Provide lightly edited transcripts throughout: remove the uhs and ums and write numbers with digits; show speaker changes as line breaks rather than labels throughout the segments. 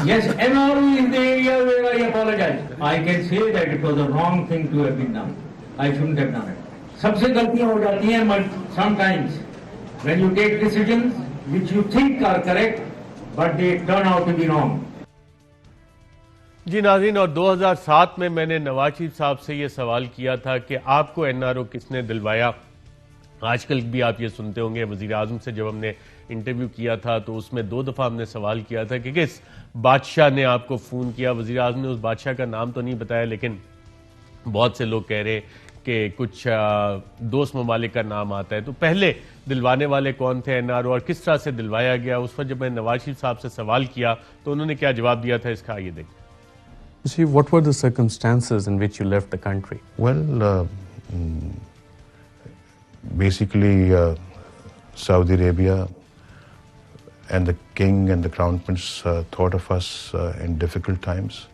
Yes, MRO is the area where I apologize. I can say that it was a wrong thing to have been done. I shouldn't have done it. सबसे गलतियां हो जाती हैं, but sometimes when you take decisions which you think are correct, but they turn out to be wrong.
जी नाज़रीन, और 2007 में मैंने नवाज शरीफ साहब से ये सवाल किया था कि आपको एनआरओ किसने दिलवाया। आजकल भी आप ये सुनते होंगे, वज़ीर आज़म से जब हमने इंटरव्यू किया था तो उसमें 2 दफ़ा हमने सवाल किया था कि किस बादशाह ने आपको फ़ोन किया। वज़ीर आज़म ने उस बादशाह का नाम तो नहीं बताया, लेकिन बहुत से लोग कह रहे कि कुछ दोस्त ममालिक का नाम आता है। तो पहले दिलवाने वाले कौन थे एनआरओ और किस तरह से दिलवाया गया? उस वक्त जब मैंने नवाज शरीफ साहब से सवाल किया तो उन्होंने क्या जवाब दिया था, इसका आइए देखें।
See, what were the circumstances in which you left the country?
Well, basically, Saudi Arabia and the king and the crown prince thought of us in difficult times,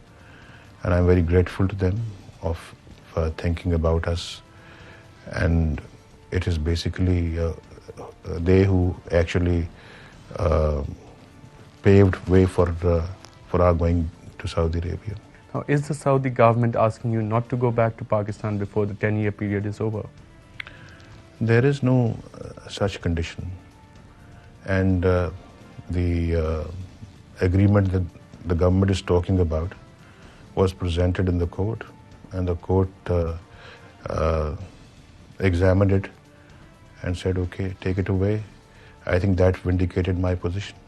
and I'm very grateful to them for thinking about us. And it is basically they who actually paved way for our going to Saudi Arabia.
Now, is the Saudi government asking you not to go back to Pakistan before the 10-year period is over?
There is no such condition. And the agreement that the government is talking about was presented in the court, and the court examined it and said, okay, take it away. I think that vindicated my position.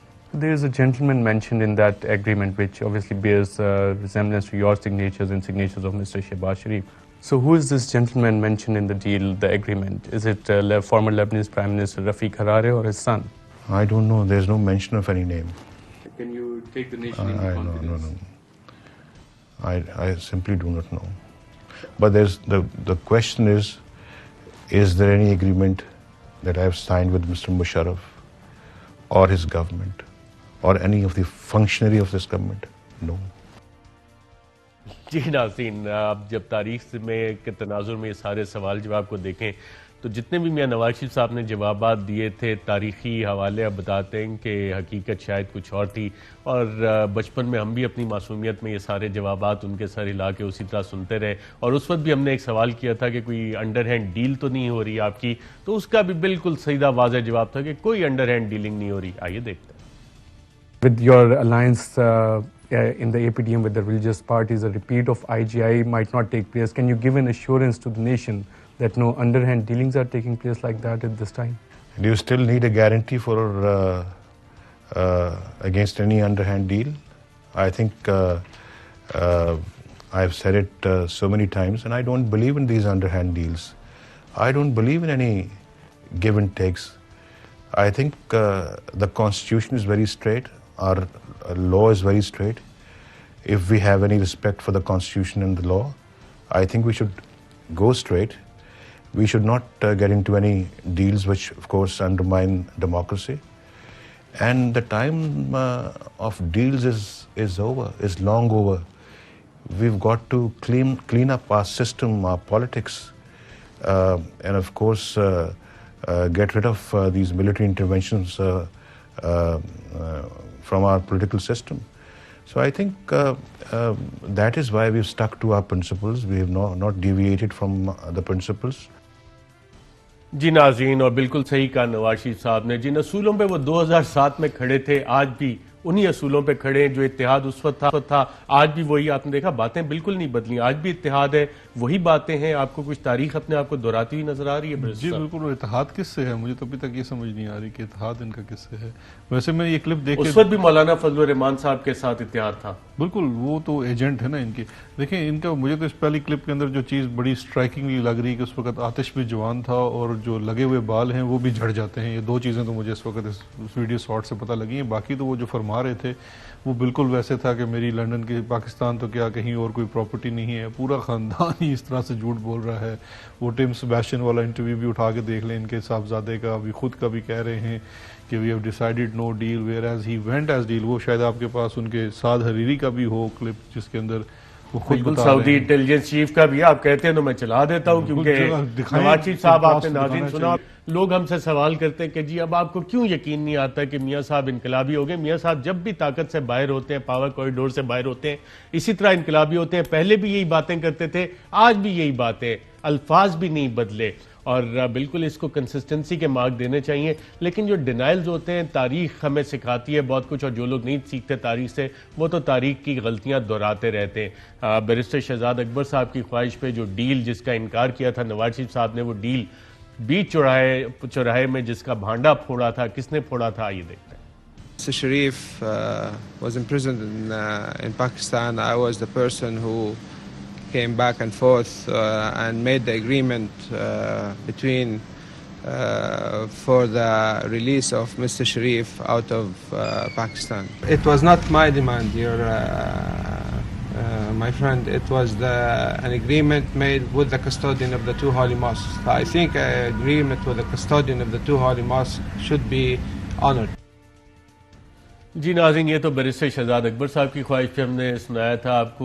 There is a gentleman mentioned in that agreement which obviously bears resemblance to your signatures and signatures of Mr. Shehbaz Sharif. So who is this gentleman mentioned in the deal, the agreement? Is it former Lebanese Prime Minister Rafiq Hariri or his son?
I don't know. There's no mention of any name.
Can you take the nation into confidence?
No. I simply do not know. But there's the question is there any agreement that I have signed with Mr. Musharraf or his government or any of the functionary of this government? No.
जी नाज़रीन, आप जब तारीख में के तनाजुर में ये सारे सवाल जवाब को देखें तो जितने भी मियां नवाज शरीफ साहब ने जवाबात दिए थे, तारीखी हवाले अब बताते हैं कि हकीकत शायद कुछ और थी। और बचपन में हम भी अपनी मासूमियत में ये सारे जवाबात उनके सर हिला के उसी तरह सुनते रहे। और उस वक्त भी हमने एक सवाल किया था कि कोई अंडर हैंड डील तो नहीं हो रही आपकी, तो उसका भी बिल्कुल सीधा वाज़ेह जवाब था कि कोई अंडर हैंड डीलिंग नहीं हो रही। आइए देखते हैं।
With your alliance in the APDM with the religious parties, a repeat of IGI might not take place. Can you give an assurance to the nation that no underhand dealings are taking place like that at this time?
Do you still need a guarantee for against any underhand deal? I think I've said it so many times, and I don't believe in these underhand deals. I don't believe in any give and takes. I think the constitution is very straight. Our law is very straight. If we have any respect for the constitution and the law, I think we should go straight. We should not get into any deals which, of course, undermine democracy. And the time of deals is over, is long over. We've got to clean up our system, our politics, and of course, get rid of these military interventions from our political system. So I think that is why we've stuck to our principles. We have not deviated from the principles.
जी नाज़रीन, और बिल्कुल सही कहा नवाज शरीफ साहब ने। जिन असूलों पे वो 2007 में खड़े थे, आज भी उन्हीं असूलों पे खड़े हैं। जो इत्तेहाद उस वक्त था, आज भी वही। आपने देखा बातें बिल्कुल नहीं बदली, आज भी इत्तेहाद है, वही बातें हैं। आपको कुछ तारीख अपने आप को दोहराती हुई नजर आ रही है?
जी बिल्कुल। इत्तेहाद किससे है? मुझे तो अभी तक ये समझ नहीं आ रही कि इत्तेहाद इनका किससे है। वैसे मैं ये क्लिप देख
उस वक्त भी मौलाना फजलुर रहमान साहब के साथ इत्तेहाद था।
बिल्कुल, वो तो एजेंट है ना इनके। देखिए इनका, मुझे तो इस पहली क्लिप के अंदर जो चीज़ बड़ी स्ट्राइकिंगली लग रही है कि उस वक्त आतिश भी जवान था और जो लगे हुए बाल हैं वो भी झड़ जाते हैं। ये 2 चीज़ें तो मुझे इस वक्त इस वीडियो शॉर्ट से पता लगी हैं। बाकी तो वो जो फरमा रहे थे वो बिल्कुल वैसे था कि मेरी लंदन की, पाकिस्तान तो क्या कहीं और कोई प्रॉपर्टी नहीं है। पूरा ख़ानदान ही इस तरह से झूठ बोल रहा है। वो टिम सेबेस्टियन वाला इंटरव्यू भी उठा के देख लें, इनके साहबजादे का भी, खुद का भी कह रहे हैं कि we have decided no deal whereas he went as deal. वो शायद आपके पास उनके साद हरीरी का भी हो क्लिप, जिसके अंदर वो खुद
बिल्कुल
बता
सऊदी
रहे हैं।
इंटेलिजेंस चीफ का भी आप कहते हैं तो मैं चला देता हूं,
बिल्कुल,
क्योंकि
जरा दिखाएं,
नवाज शरीफ साहब
पास
आपने नाज़रीन
दिखाना
सुना, लोग हमसे सवाल करते हैं कि जी अब आपको क्यों यकीन नहीं आता कि मियां साहब इनकलाबी हो गए। मियां साहब जब भी ताकत से बाहर होते हैं, पावर कॉरिडोर से बाहर होते हैं, इसी तरह इनकलाबी होते हैं। पहले भी यही बातें करते थे, आज भी यही बातें, अल्फाज भी नहीं बदले, और बिल्कुल इसको कंसिस्टेंसी के मार्क देने चाहिए। लेकिन जो डिनाइल्स होते हैं, तारीख हमें सिखाती है बहुत कुछ, और जो लोग नहीं सीखते तारीख से वो तो तारीख की गलतियां दोहराते रहते हैं। बैरिस्टर शहजाद अकबर साहब की ख्वाहिश पे जो डील जिसका इनकार किया था नवाज शरीफ साहब ने, वो डील बीच चौराहे में जिसका भांडा फोड़ा था, किसने फोड़ा था, आइए देखते हैं।
Mr. Sharif was imprisoned in Pakistan. I was the person who came back and forth and made the agreement between for the release of Mr. Sharif out of Pakistan. It was not my demand, my friend. It was an agreement made with the custodian of the two holy mosques. I think an agreement with the custodian of the two holy mosques should be honored.
जी नाज़रीन, ये तो barrister Shahzad Akbar साहब की ख्वाहिश पे हमने सुनाया था आपको।